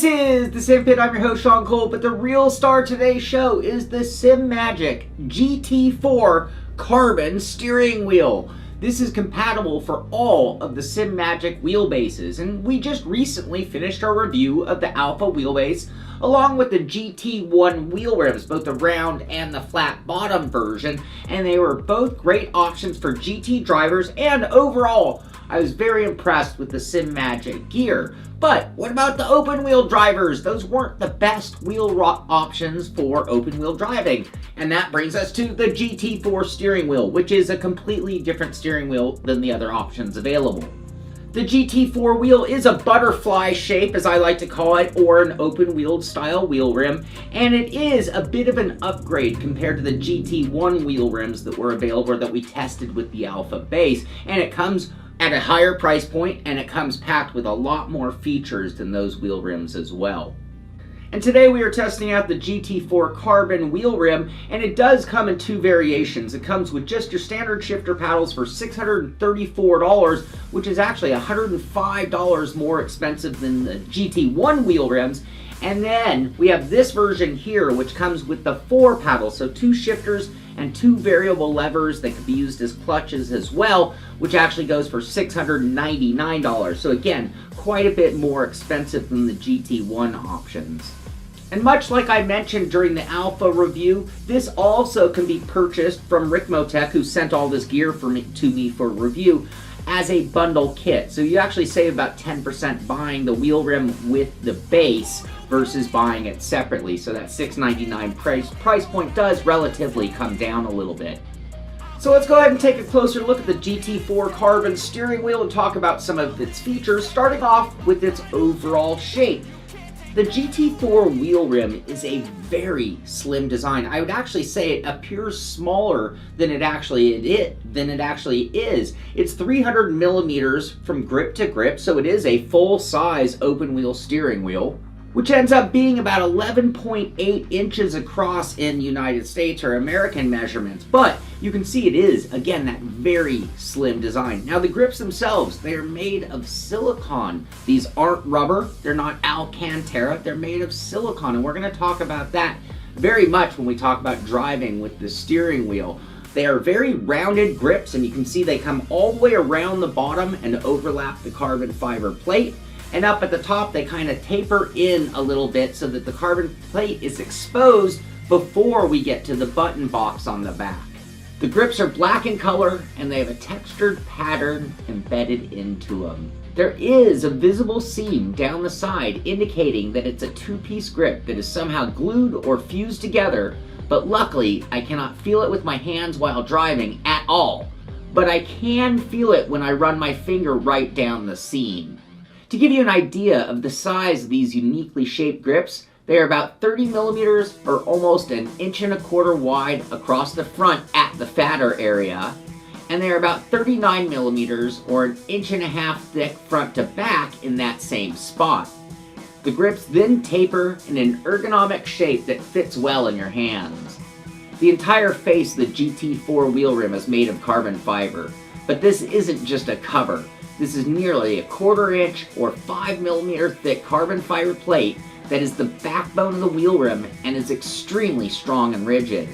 is the Simpit. I'm your host, Shaun Cole, but the real star of today's show is the Simagic Gt4 Carbon Steering Wheel. This is compatible for all of the Simagic wheelbases, and we just recently finished our review of the Alpha wheelbase along with the Gt1 wheel rims, both the round and the flat bottom version, and they were both great options for GT drivers, and overall I was very impressed with the Simagic gear. But what about the open wheel drivers? Those weren't the best wheel options for open wheel driving. And that brings us to the Gt4 steering wheel, which is a completely different steering wheel than the other options available. The Gt4 wheel is a butterfly shape, as I like to call it, or an open wheeled style wheel rim, and it is a bit of an upgrade compared to the Gt1 wheel rims that were available that we tested with the Alpha Base, and it comes at a higher price point, and it comes packed with a lot more features than those wheel rims as well. And today we are testing out the Gt4 Carbon wheel rim, and it does come in two variations. It comes with just your standard shifter paddles for $634, which is actually $105 more expensive than the Gt1 wheel rims. And then we have this version here, which comes with the 4 paddles, so 2 shifters and 2 variable levers that can be used as clutches as well, which actually goes for $699. So again, quite a bit more expensive than the Gt1 options. And much like I mentioned during the Alpha review, this also can be purchased from Ricmotech, who sent all this gear to me for review, as a bundle kit. So you actually save about 10% buying the wheel rim with the base versus buying it separately. So that $699 price point does relatively come down a little bit. So let's go ahead and take a closer look at the Gt4 Carbon steering wheel and talk about some of its features, starting off with its overall shape. The Gt4 wheel rim is a very slim design. I would actually say it appears smaller than it actually is. It's 300 millimeters from grip to grip, so it is a full-size open wheel steering wheel, which ends up being about 11.8 inches across in United States or American measurements. But you can see it is, again, that very slim design. Now the grips themselves, they are made of silicone. These aren't rubber, they're not Alcantara, they're made of silicone, and we're gonna talk about that very much when we talk about driving with the steering wheel. They are very rounded grips, and you can see they come all the way around the bottom and overlap the carbon fiber plate. And up at the top, they kind of taper in a little bit so that the carbon plate is exposed before we get to the button box on the back. The grips are black in color, and they have a textured pattern embedded into them. There is a visible seam down the side indicating that it's a 2-piece grip that is somehow glued or fused together, but luckily I cannot feel it with my hands while driving at all. But I can feel it when I run my finger right down the seam. To give you an idea of the size of these uniquely shaped grips, they are about 30 millimeters or almost 1.25 inches wide across the front at the fatter area, and they are about 39 millimeters or 1.5 inches thick front to back in that same spot. The grips then taper in an ergonomic shape that fits well in your hands. The entire face of the Gt4 wheel rim is made of carbon fiber, but this isn't just a cover. This is nearly 1/4 inch or 5 millimeter thick carbon fiber plate that is the backbone of the wheel rim and is extremely strong and rigid.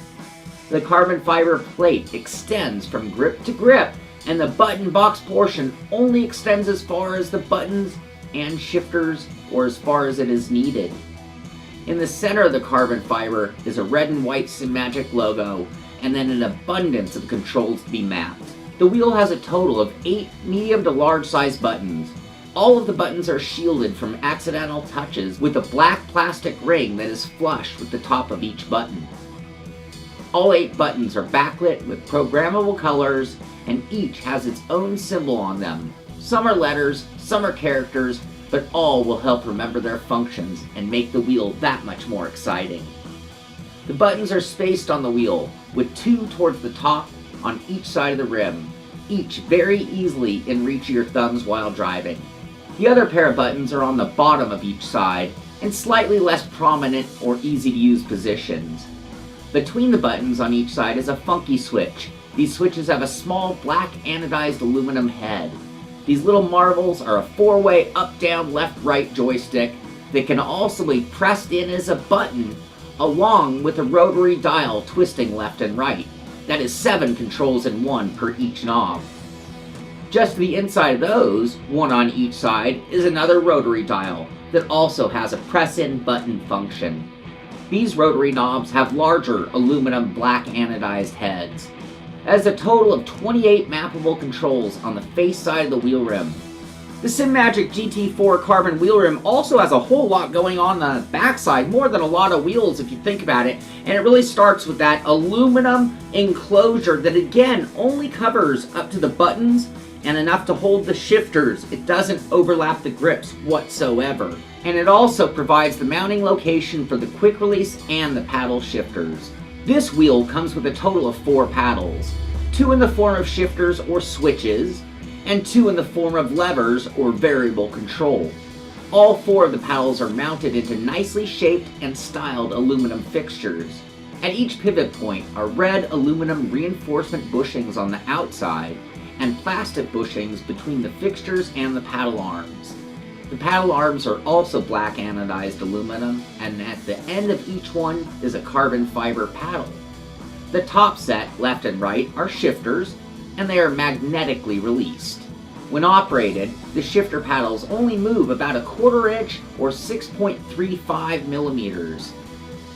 The carbon fiber plate extends from grip to grip, and the button box portion only extends as far as the buttons and shifters or as far as it is needed. In the center of the carbon fiber is a red and white Simagic logo, and then an abundance of controls to be mapped. The wheel has a total of 8 medium to large size buttons. All of the buttons are shielded from accidental touches with a black plastic ring that is flush with the top of each button. All 8 buttons are backlit with programmable colors, and each has its own symbol on them. Some are letters, some are characters, but all will help remember their functions and make the wheel that much more exciting. The buttons are spaced on the wheel, with 2 towards the top on each side of the rim, each very easily in reach of your thumbs while driving. The other pair of buttons are on the bottom of each side, in slightly less prominent or easy to use positions. Between the buttons on each side is a funky switch. These switches have a small black anodized aluminum head. These little marbles are a 4-way up, down, left, right joystick, that can also be pressed in as a button, along with a rotary dial twisting left and right. That is 7 controls in one per each knob. Just to the inside of those, one on each side, is another rotary dial that also has a press-in button function. These rotary knobs have larger aluminum black anodized heads. It has a total of 28 mappable controls on the face side of the wheel rim. The Simagic Gt4 carbon wheel rim also has a whole lot going on the backside, more than a lot of wheels if you think about it, and it really starts with that aluminum enclosure that again only covers up to the buttons and enough to hold the shifters. It doesn't overlap the grips whatsoever. And it also provides the mounting location for the quick release and the paddle shifters. This wheel comes with a total of 4 paddles, 2 in the form of shifters or switches, and 2 in the form of levers or variable control. All 4 of the paddles are mounted into nicely shaped and styled aluminum fixtures. At each pivot point are red aluminum reinforcement bushings on the outside and plastic bushings between the fixtures and the paddle arms. The paddle arms are also black anodized aluminum, and at the end of each one is a carbon fiber paddle. The top set, left and right, are shifters, and they are magnetically released. When operated, the shifter paddles only move about a 1/4 inch or 6.35 millimeters.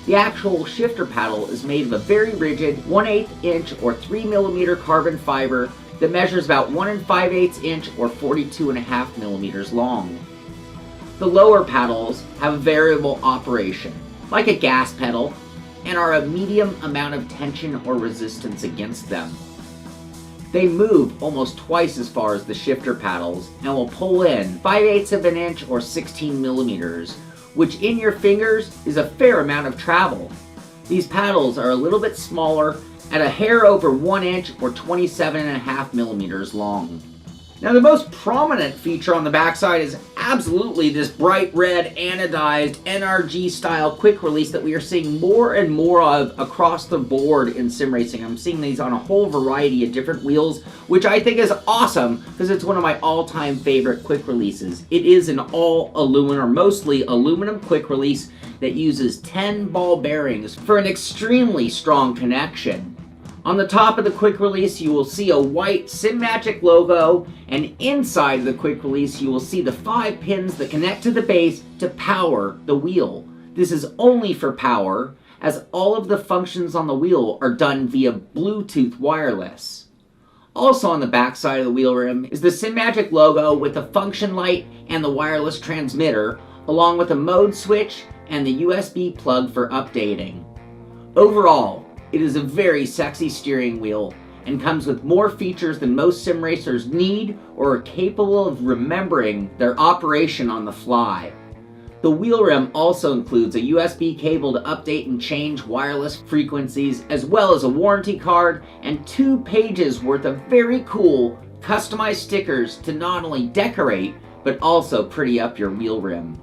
The actual shifter paddle is made of a very rigid 1/8 inch or 3 millimeter carbon fiber that measures about 1 5/8 inch or 42.5 millimeters long. The lower paddles have a variable operation, like a gas pedal, and are a medium amount of tension or resistance against them. They move almost twice as far as the shifter paddles and will pull in 5/8 of an inch or 16 millimeters, which in your fingers is a fair amount of travel. These paddles are a little bit smaller at a hair over 1 inch or 27.5 millimeters long. Now the most prominent feature on the backside is absolutely this bright red anodized NRG style quick release that we are seeing more and more of across the board in sim racing. I'm seeing these on a whole variety of different wheels, which I think is awesome because it's one of my all-time favorite quick releases. It is an all aluminum, or mostly aluminum quick release that uses 10 ball bearings for an extremely strong connection. On the top of the quick release, you will see a white Simagic logo, and inside the quick release, you will see the 5 pins that connect to the base to power the wheel. This is only for power, as all of the functions on the wheel are done via Bluetooth wireless. Also on the back side of the wheel rim is the Simagic logo with the function light and the wireless transmitter, along with a mode switch and the USB plug for updating. Overall, it is a very sexy steering wheel and comes with more features than most sim racers need or are capable of remembering their operation on the fly. The wheel rim also includes a USB cable to update and change wireless frequencies, as well as a warranty card and 2 pages worth of very cool customized stickers to not only decorate, but also pretty up your wheel rim.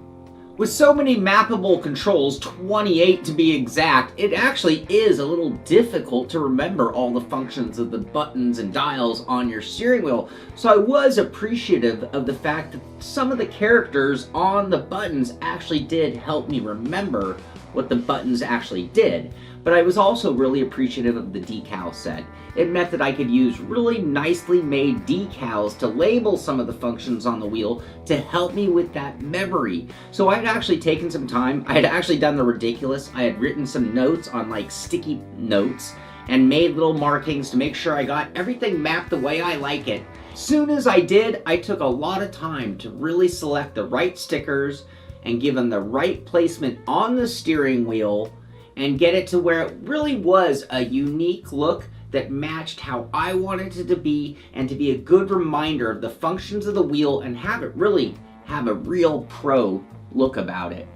With so many mappable controls, 28 to be exact, it actually is a little difficult to remember all the functions of the buttons and dials on your steering wheel. So I was appreciative of the fact that some of the characters on the buttons actually did help me remember what the buttons actually did. But I was also really appreciative of the decal set. It meant that I could use really nicely made decals to label some of the functions on the wheel to help me with that memory. So I had actually taken some time. I had actually done the ridiculous. I had written some notes on like sticky notes and made little markings to make sure I got everything mapped the way I like it. Soon as I did, I took a lot of time to really select the right stickers and give them the right placement on the steering wheel and get it to where it really was a unique look that matched how I wanted it to be, and to be a good reminder of the functions of the wheel and have it really have a real pro look about it.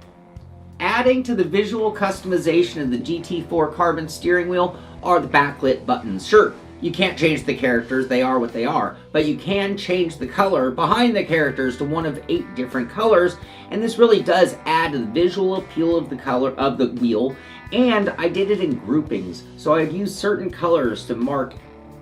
Adding to the visual customization of the GT4 carbon steering wheel are the backlit buttons. Sure, you can't change the characters, they are what they are, but you can change the color behind the characters to one of 8 different colors, and this really does add to the visual appeal of the color of the wheel. And I did it in groupings, so I've used certain colors to mark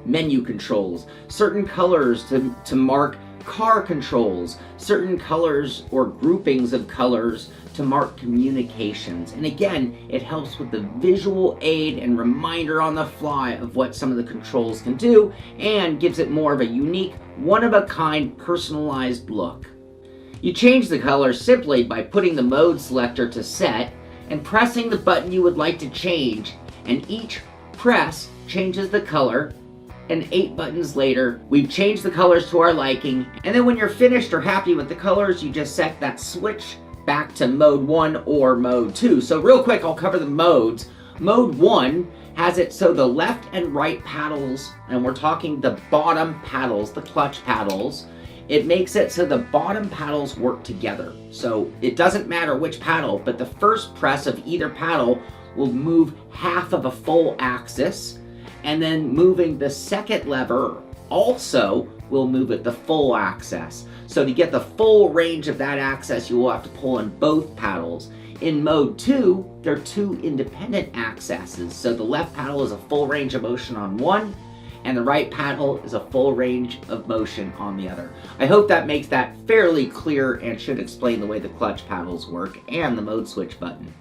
menu controls, certain colors to mark car controls, certain colors or groupings of colors to mark communications. And again, it helps with the visual aid and reminder on the fly of what some of the controls can do, and gives it more of a unique, one-of-a-kind, personalized look. You change the color simply by putting the mode selector to set and pressing the button you would like to change, and each press changes the color, and 8 buttons later, we've changed the colors to our liking. And then when you're finished or happy with the colors, you just set that switch back to mode 1 or mode 2. So real quick, I'll cover the modes. Mode 1 has it so the left and right paddles, and we're talking the bottom paddles, the clutch paddles, it makes it so the bottom paddles work together. So it doesn't matter which paddle, but the first press of either paddle will move half of a full axis, and then moving the second lever also will move it the full axis. So to get the full range of that axis, you will have to pull in both paddles. In mode 2, there are 2 independent axes. So the left paddle is a full range of motion on one, and the right paddle is a full range of motion on the other. I hope that makes that fairly clear and should explain the way the clutch paddles work and the mode switch button.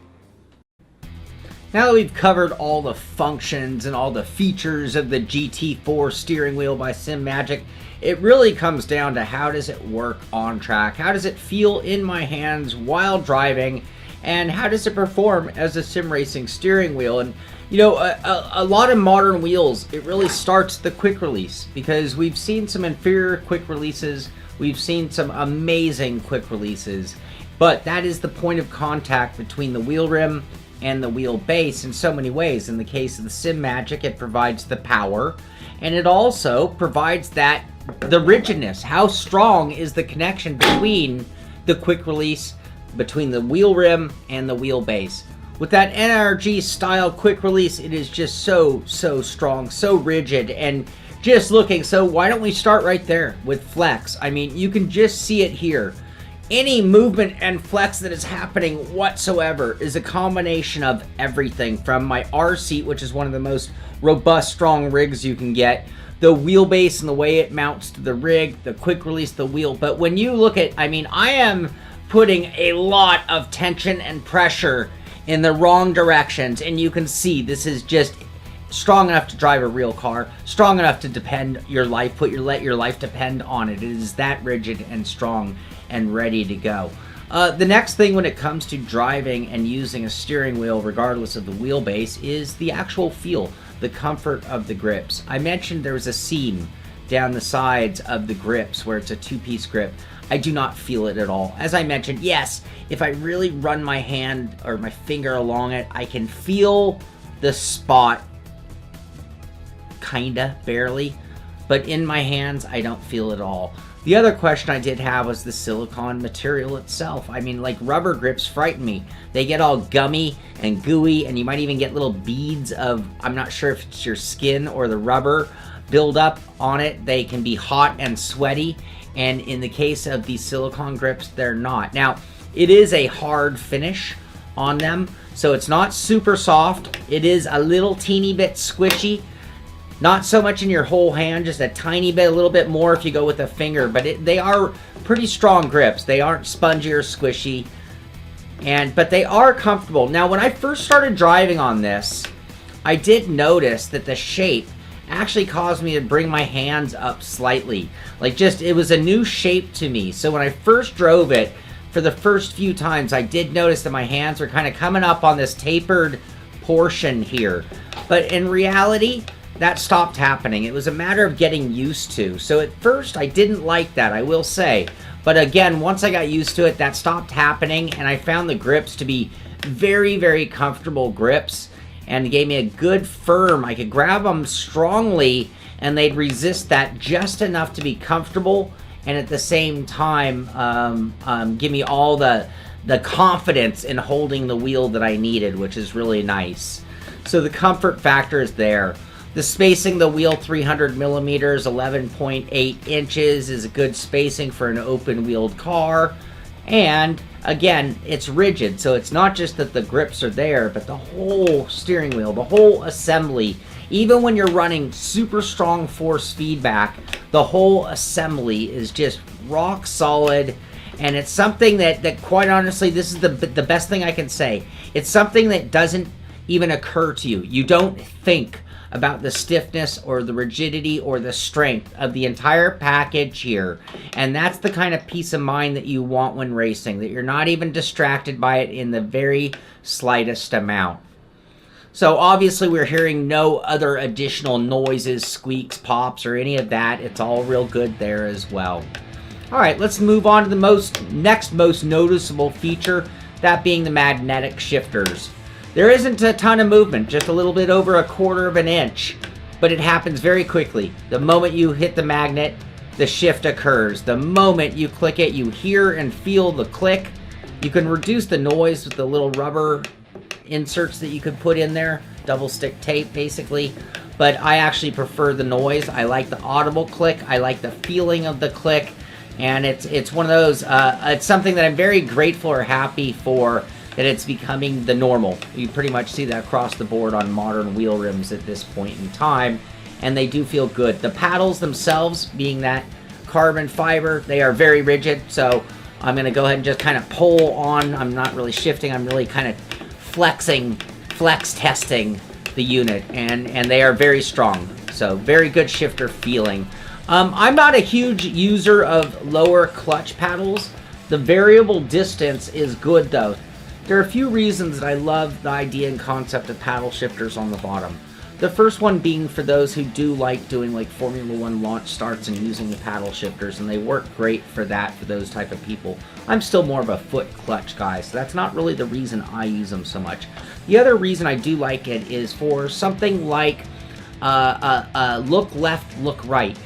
Now that we've covered all the functions and all the features of the Gt4 steering wheel by Simagic, it really comes down to how does it work on track? How does it feel in my hands while driving? And how does it perform as a sim racing steering wheel? And you know, a lot of modern wheels, it really starts the quick release, because we've seen some inferior quick releases, we've seen some amazing quick releases, but that is the point of contact between the wheel rim and the wheel base in so many ways. In the case of the Simagic, it provides the power, and it also provides the rigidness. How strong is the connection between the quick release, between the wheel rim and the wheel base? With that NRG style quick release, it is just so strong, so rigid, and just looking. So why don't we start right there with flex? I mean, you can just see it here. Any movement and flex that is happening whatsoever is a combination of everything from my R seat, which is one of the most robust, strong rigs you can get, the wheelbase and the way it mounts to the rig, the quick release, the wheel. But when you look at, I mean, I am putting a lot of tension and pressure in the wrong directions, and you can see this is just strong enough to drive a real car, strong enough to depend your life, let your life depend on it. It is that rigid and strong and ready to go. The next thing when it comes to driving and using a steering wheel, regardless of the wheelbase, is the actual feel, the comfort of the grips. I mentioned there was a seam down the sides of the grips where it's a 2-piece grip. I do not feel it at all. As I mentioned, yes, if I really run my hand or my finger along it, I can feel the spot, kinda, barely, but in my hands, I don't feel it at all. The other question I did have was the silicone material itself. I mean, like, rubber grips frighten me. They get all gummy and gooey, and you might even get little beads of, I'm not sure if it's your skin or the rubber, build up on it. They can be hot and sweaty, and in the case of these silicone grips, they're not. Now, it is a hard finish on them, so it's not super soft. It is a little teeny bit squishy. Not so much in your whole hand, just a tiny bit, a little bit more if you go with a finger, but they are pretty strong grips. They aren't spongy or squishy, but they are comfortable. Now, when I first started driving on this, I did notice that the shape actually caused me to bring my hands up slightly. Like, just, it was a new shape to me. So when I first drove it, for the first few times, I did notice that my hands were kind of coming up on this tapered portion here. But in reality, that stopped happening. It was a matter of getting used to. So at first, I didn't like that, I will say. But again, once I got used to it, that stopped happening, and I found the grips to be very comfortable grips, and it gave me a good firm. I could grab them strongly, and they'd resist that just enough to be comfortable, and at the same time, give me all the confidence in holding the wheel that I needed, which is really nice. So the comfort factor is there. The spacing, the wheel 300 millimeters, 11.8 inches is a good spacing for an open-wheeled car. And again, it's rigid, so it's not just that the grips are there, but the whole steering wheel, the whole assembly, even when you're running super strong force feedback, the whole assembly is just rock solid, And it's something that quite honestly, this is the best thing I can say. It's something that doesn't even occur to you. You don't think about the stiffness or the rigidity or the strength of the entire package here. And that's the kind of peace of mind that you want when racing, that you're not even distracted by it in the very slightest amount. So obviously we're hearing no other additional noises, squeaks, pops, or any of that. It's all real good there as well. All right, let's move on to the next most noticeable feature, that being the magnetic shifters. There isn't a ton of movement, just a little bit over 1/4 of an inch, but it happens very quickly. The moment you hit the magnet, the shift occurs. The moment you click it, you hear and feel the click. You can reduce the noise with the little rubber inserts that you could put in there, double stick tape basically, but I actually prefer the noise. I like the audible click. I like the feeling of the click, and it's one of those, it's something that I'm very grateful or happy for, that it's becoming the normal. You pretty much see that across the board on modern wheel rims at this point in time, and they do feel good. The paddles themselves, being that carbon fiber, they are very rigid, so I'm going to go ahead and just kind of pull on. I'm not really shifting, I'm really kind of flex testing the unit, and they are very strong, so very good shifter feeling. I'm not a huge user of lower clutch paddles. The variable distance is good though. There are a few reasons that I love the idea and concept of paddle shifters on the bottom. The first one being for those who do like doing like Formula 1 launch starts and using the paddle shifters, and they work great for that, for those type of people. I'm still more of a foot clutch guy, so that's not really the reason I use them so much. The other reason I do like it is for something like look left, look right.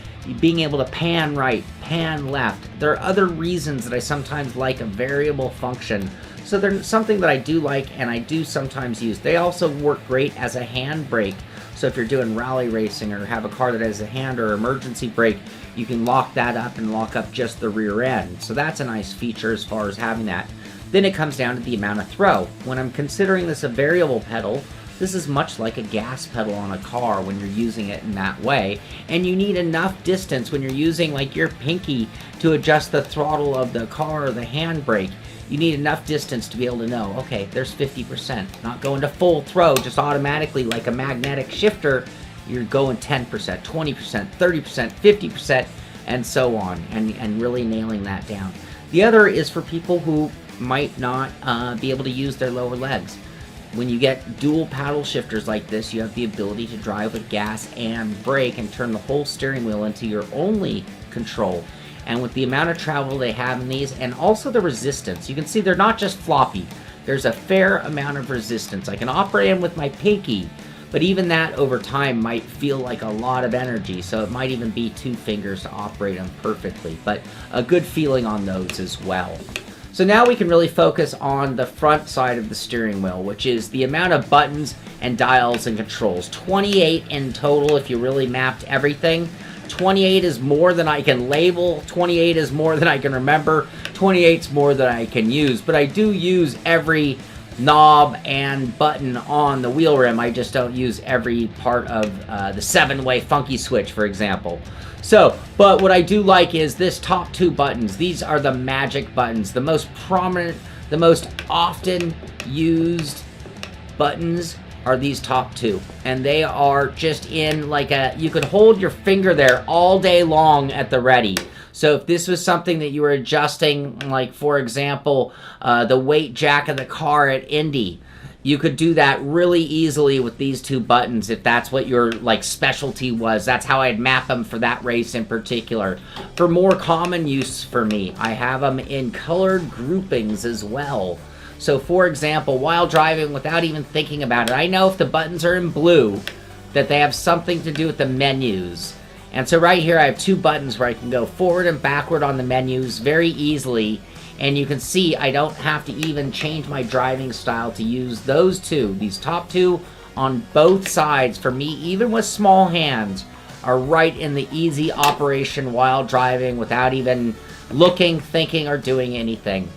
Being able to pan right, pan left. There are other reasons that I sometimes like a variable function. So they're something that I do like and I do sometimes use. They also work great as a hand brake. So if you're doing rally racing or have a car that has a hand or emergency brake, you can lock that up and lock up just the rear end. So that's a nice feature as far as having that. Then it comes down to the amount of throw. When I'm considering this a variable pedal, this is much like a gas pedal on a car when you're using it in that way. And you need enough distance when you're using like your pinky to adjust the throttle of the car or the handbrake. You need enough distance to be able to know, okay, there's 50%. Not going to full throw, just automatically like a magnetic shifter. You're going 10%, 20%, 30%, 50%, and so on, and really nailing that down. The other is for people who might not be able to use their lower legs. When you get dual paddle shifters like this, you have the ability to drive with gas and brake and turn the whole steering wheel into your only control. And with the amount of travel they have in these, and also the resistance, you can see they're not just floppy. There's a fair amount of resistance. I can operate them with my pinky, but even that over time might feel like a lot of energy, so it might even be 2 fingers to operate them perfectly, but a good feeling on those as well. So now we can really focus on the front side of the steering wheel, which is the amount of buttons and dials and controls. 28 in total if you really mapped everything. 28 is more than I can label, 28 is more than I can remember, 28 is more than I can use, but I do use every knob and button on the wheel rim. I just don't use every part of the 7-way funky switch, for example. So, but what I do like is this top 2 buttons. These are the magic buttons, the most prominent, the most often used buttons are these top 2, and they are just in like you could hold your finger there all day long at the ready. So if this was something that you were adjusting, like for example, the weight jack of the car at Indy, you could do that really easily with these 2 buttons if that's what your like specialty was. That's how I'd map them for that race in particular. For more common use for me, I have them in colored groupings as well. So for example, while driving, without even thinking about it, I know if the buttons are in blue, that they have something to do with the menus. And so right here I have 2 buttons where I can go forward and backward on the menus very easily. And you can see I don't have to even change my driving style to use those 2. These top 2 on both sides, for me, even with small hands, are right in the easy operation while driving without even looking, thinking, or doing anything.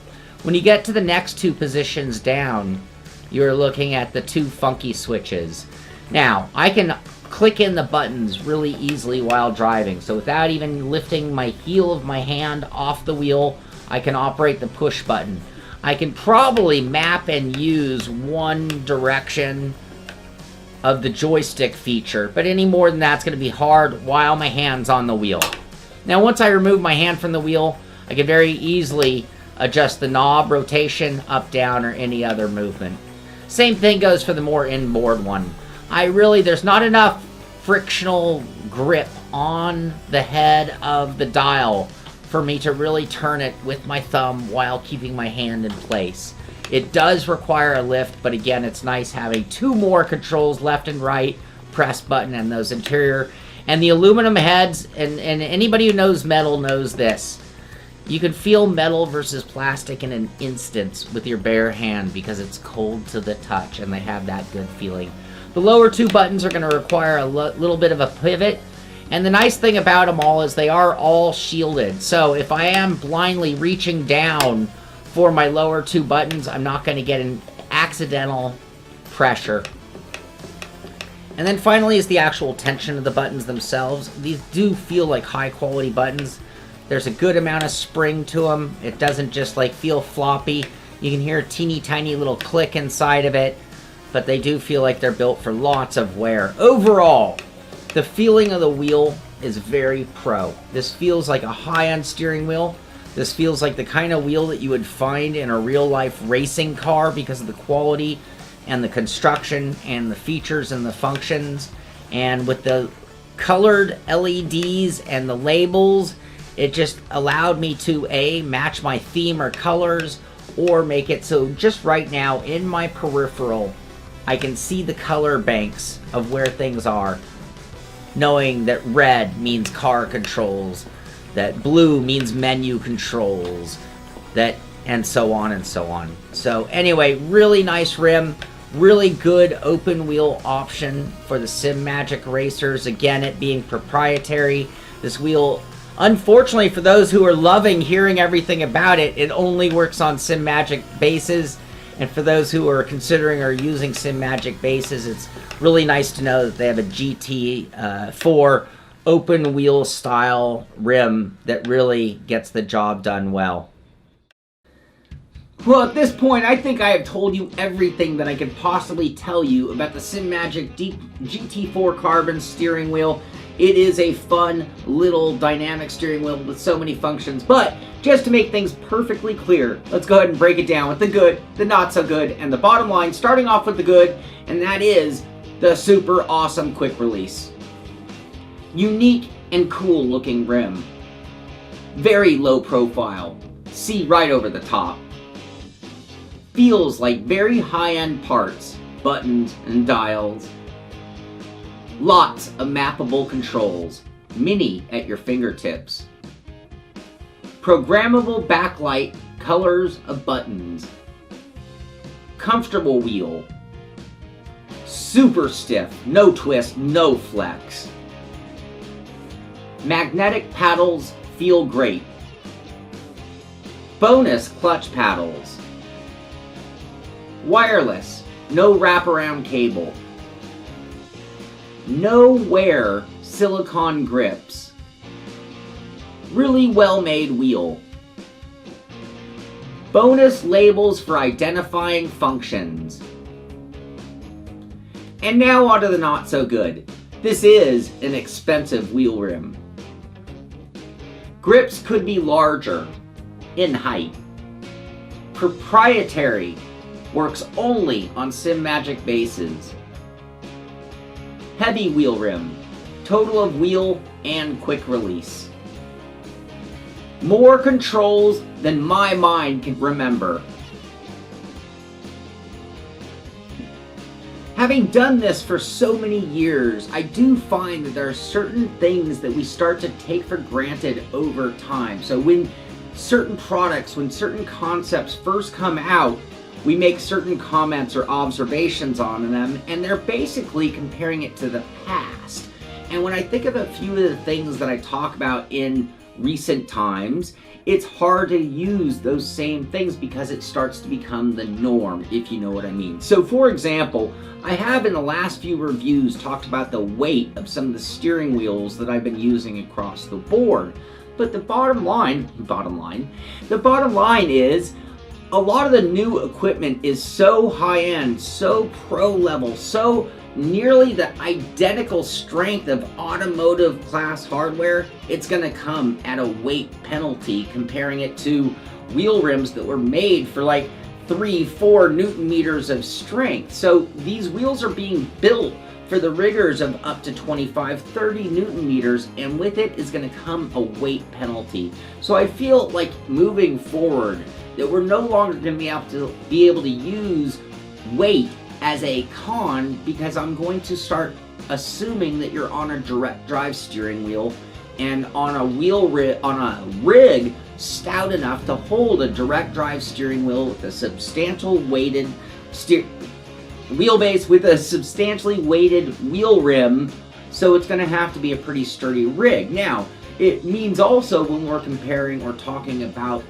When you get to the next 2 positions down, you're looking at the 2 funky switches. Now, I can click in the buttons really easily while driving, so without even lifting my heel of my hand off the wheel, I can operate the push button. I can probably map and use one direction of the joystick feature, but any more than that's going to be hard while my hand's on the wheel. Now once I remove my hand from the wheel, I can very easily adjust the knob rotation, up, down, or any other movement. Same thing goes for the more inboard one. There's not enough frictional grip on the head of the dial for me to really turn it with my thumb while keeping my hand in place. It does require a lift, but again, it's nice having two more controls, left and right, press button, and those interior. And the aluminum heads, and anybody who knows metal knows this. You can feel metal versus plastic in an instant with your bare hand because it's cold to the touch and they have that good feeling. The lower two buttons are going to require a little bit of a pivot. And the nice thing about them all is they are all shielded. So if I am blindly reaching down for my lower two buttons, I'm not going to get an accidental pressure. And then finally is the actual tension of the buttons themselves. These do feel like high quality buttons. There's a good amount of spring to them. It doesn't just like feel floppy. You can hear a teeny tiny little click inside of it, but they do feel like they're built for lots of wear. Overall, the feeling of the wheel is very pro. This feels like a high-end steering wheel. This feels like the kind of wheel that you would find in a real-life racing car because of the quality and the construction and the features and the functions. And with the colored LEDs and the labels, it just allowed me to match my theme or colors, or make it so just right now in my peripheral I can see the color banks of where things are, knowing that red means car controls, that blue means menu controls, and so on and so on. So anyway, really nice rim, really good open wheel option for the Simagic racers. Again, it being proprietary. This wheel, unfortunately for those who are loving hearing everything about it, it only works on Simagic bases. And for those who are considering or using Simagic bases, it's really nice to know that they have a Gt4 open wheel style rim that really gets the job done well. Well, at this point, I think I have told you everything that I could possibly tell you about the Simagic Gt4 Carbon steering wheel. It is a fun little dynamic steering wheel with so many functions, but just to make things perfectly clear, let's go ahead and break it down with the good, the not so good, and the bottom line, starting off with the good, and that is the super awesome quick release. Unique and cool looking rim. Very low profile. See right over the top. Feels like very high-end parts, buttons and dials. Lots of mappable controls, mini at your fingertips. Programmable backlight, colors of buttons. Comfortable wheel. Super stiff, no twist, no flex. Magnetic paddles feel great. Bonus clutch paddles. Wireless, no wraparound cable. No wear silicone grips. Really well made wheel. Bonus labels for identifying functions. And now on to the not so good. This is an expensive wheel rim. Grips could be larger in height. Proprietary, works only on Simagic bases. Heavy wheel rim, total of wheel and quick release. More controls than my mind can remember. Having done this for so many years, I do find that there are certain things that we start to take for granted over time. So when certain products, when certain concepts first come out, we make certain comments or observations on them, and they're basically comparing it to the past. And when I think of a few of the things that I talk about in recent times, it's hard to use those same things because it starts to become the norm, if you know what I mean. So for example, I have in the last few reviews talked about the weight of some of the steering wheels that I've been using across the board. But the bottom line is a lot of the new equipment is so high-end, so pro-level, so nearly the identical strength of automotive class hardware, it's going to come at a weight penalty comparing it to wheel rims that were made for like 3-4 Newton meters of strength. So these wheels are being built for the rigors of up to 25-30 Newton meters, and with it is going to come a weight penalty. So I feel like moving forward that we're no longer going to be able to use weight as a con, because I'm going to start assuming that you're on a direct drive steering wheel and on a rig stout enough to hold a direct drive steering wheel with a substantial weighted wheelbase with a substantially weighted wheel rim. So it's going to have to be a pretty sturdy rig. Now, it means also when we're comparing or talking about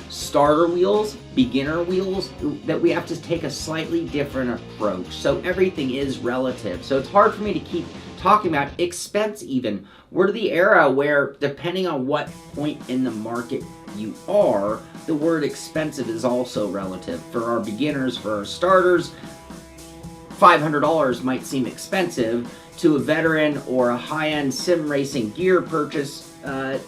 starter wheels, beginner wheels, that we have to take a slightly different approach. So everything is relative. So it's hard for me to keep talking about expense even. We're to the era where, depending on what point in the market you are, the word expensive is also relative. For our beginners, for our starters, $500 might seem expensive. To a veteran or a high-end sim racing gear purchase,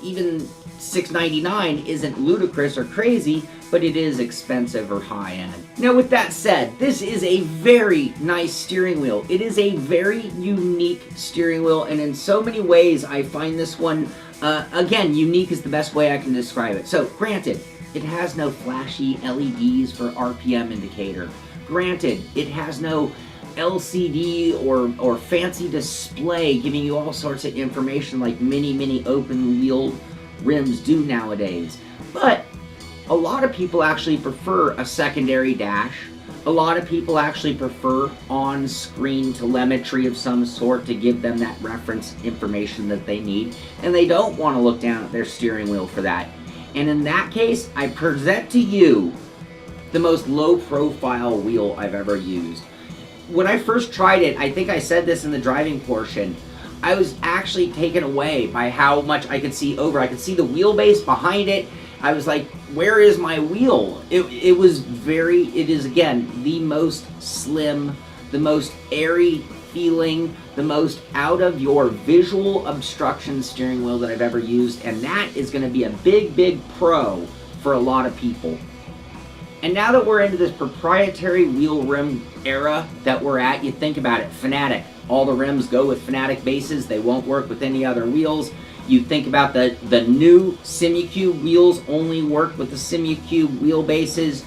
even $699 isn't ludicrous or crazy, but it is expensive or high-end. Now, with that said, this is a very nice steering wheel. It is a very unique steering wheel, and in so many ways, I find this one, again, unique is the best way I can describe it. So, granted, it has no flashy LEDs for RPM indicator. Granted, it has no LCD or fancy display giving you all sorts of information like many open wheel rims do nowadays. But a lot of people actually prefer a secondary dash. A lot of people actually prefer on-screen telemetry of some sort to give them that reference information that they need, and they don't want to look down at their steering wheel for that. And in that case, I present to you the most low-profile wheel I've ever used. When I first tried it, I think I said this in the driving portion, I was actually taken away by how much I could see over. I could see the wheelbase behind it. I was like, where is my wheel? It is again, the most slim, the most airy feeling, the most out of your visual obstruction steering wheel that I've ever used. And that is going to be a big pro for a lot of people. And now that we're into this proprietary wheel rim era that we're at, you think about it, Fanatic. All the rims go with Fanatic bases. They won't work with any other wheels. You think about the new Simucube wheels only work with the Simucube wheel bases.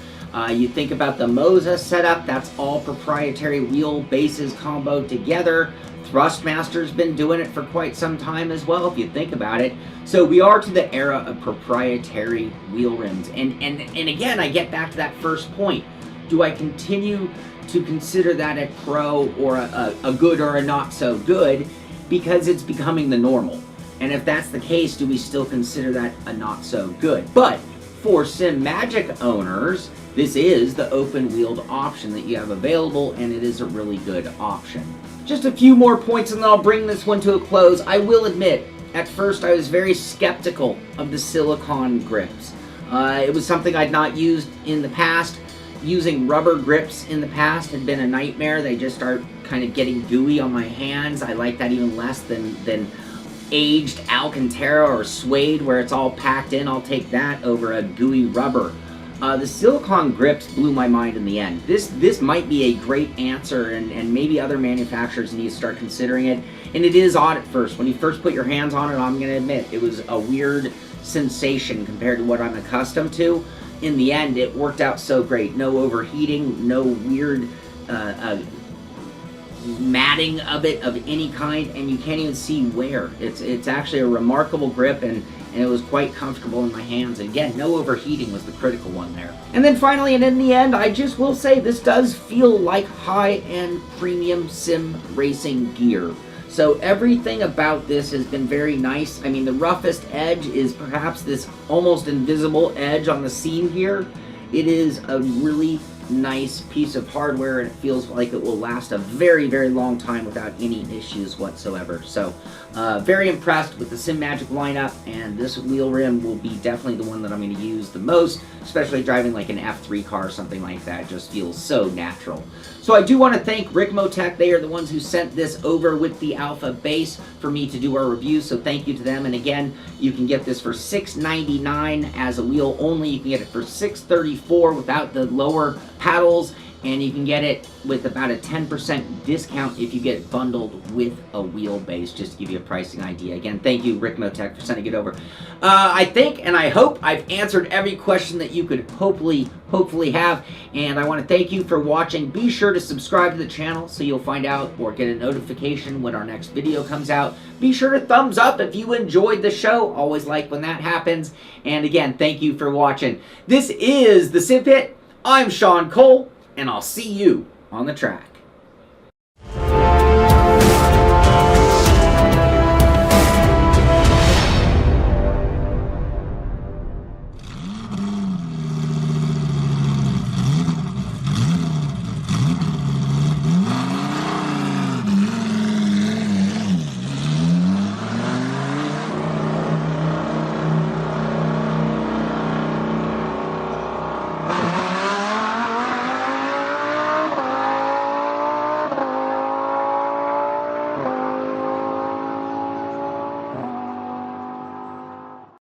You think about the Moza setup. That's all proprietary wheel bases comboed together. Thrustmaster's been doing it for quite some time as well, if you think about it. So we are to the era of proprietary wheel rims. And again, I get back to that first point. Do I continue to consider that a pro or a good or a not so good? Because it's becoming the normal. And if that's the case, do we still consider that a not so good? But for Simagic owners, this is the open-wheeled option that you have available, and it is a really good option. Just a few more points and then I'll bring this one to a close. I will admit, at first I was very skeptical of the silicone grips. It was something I'd not used in the past. Using rubber grips in the past had been a nightmare. They just start kind of getting gooey on my hands. I like that even less than aged Alcantara or suede where it's all packed in. I'll take that over a gooey rubber. The silicone grips blew my mind in the end. This might be a great answer, and maybe other manufacturers need to start considering it. And it is odd at first. When you first put your hands on it, I'm going to admit, it was a weird sensation compared to what I'm accustomed to. In the end, it worked out so great. No overheating, no weird matting of it of any kind, and you can't even see wear. It's actually a remarkable grip, and it was quite comfortable in my hands. And again, no overheating was the critical one there. And then finally, and in the end, I just will say this does feel like high-end premium sim racing gear. So everything about this has been very nice. I mean, the roughest edge is perhaps this almost invisible edge on the seam here. It is a really nice piece of hardware, and it feels like it will last a very, very long time without any issues whatsoever. So very impressed with the Simagic lineup, and this wheel rim will be definitely the one that I'm going to use the most, especially driving like an F3 car or something like that. It just feels so natural. So I do want to thank Ricmotech. They are the ones who sent this over with the Alpha Base for me to do our review, so thank you to them. And again, you can get this for $6.99 as a wheel only. You can get it for $6.34 without the lower paddles, and you can get it with about a 10% discount if you get it bundled with a wheelbase, just to give you a pricing idea. Again, thank you, Ricmotech, for sending it over. I think and I hope I've answered every question that you could hopefully have, and I want to thank you for watching. Be sure to subscribe to the channel so you'll find out or get a notification when our next video comes out. Be sure to thumbs up if you enjoyed the show. Always like when that happens. And again, thank you for watching. This is the Simpit. I'm Shaun Cole, and I'll see you on the track.